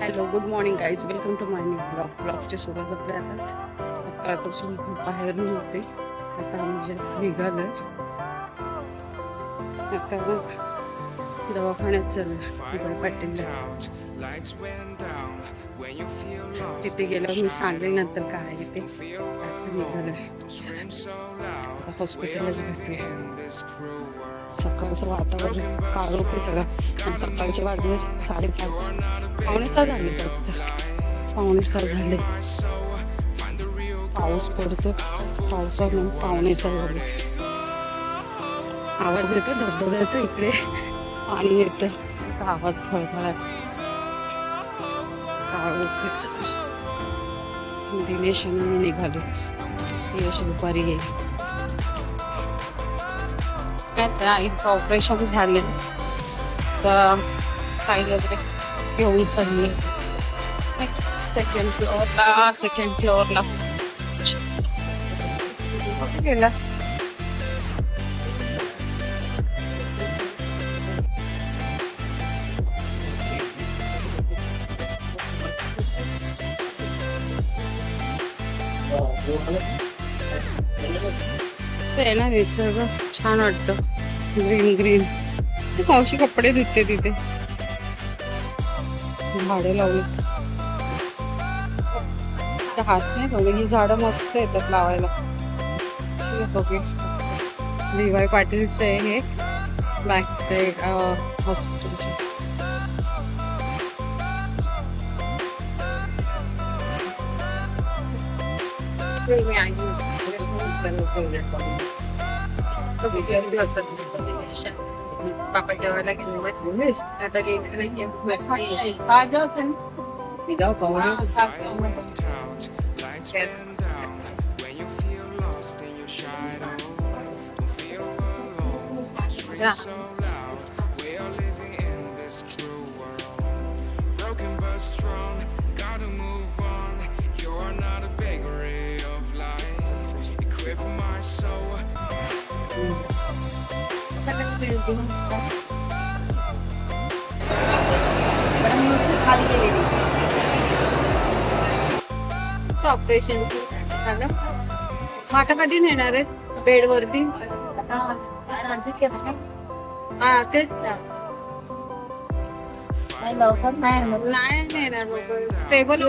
Hello, good morning guys. Welcome to my new ब्लॉगची सुरुवात आपल्या आता सकाळपासून बाहेर नव्हते. आता आम्ही जस्ट निघालोय. आता दवाखान्यात चाललोय पाटीलला. तिथे गेल्यावर मी सांगेल नंतर काय आहे ते. आता निघालोय. आता हॉस्पिटललाच भेटूया. सकाळचं वातावरण काळ होते सगळं. सकाळचे वाजले 5:30, 5:45 झाले. फक्त 5:45 झाले. पाऊस पडतो. पावसाने 5:45 झाले. आवाज येतो धबधब्याचा. इकडे पाणी येतं. आवाज फळफळाट. काळ होते सगळं. दिनेश आणि मी निघालो. यश दुपारी येईल. काय आईचं ऑपरेशन झाले तर फाईल वगैरे घेऊन चालली सेकंड फ्लोअरला गेला. ते ना निसर्ग छान वाटतं. Green green. मावशी कपडे धुते तिथे. झाडे लावली. हात नाही लावले. ही झाडं मस्त येतात लावायला. डी.वाय. पाटीलचं आहे हे. बॅकचं आहे हॉस्पिटलचं. पापा जेवायला गेले. आता ऑपरेशन झालं. आता कधी नेणार आहे बेड वरती? हा तेच नाही नेणार. स्टेबल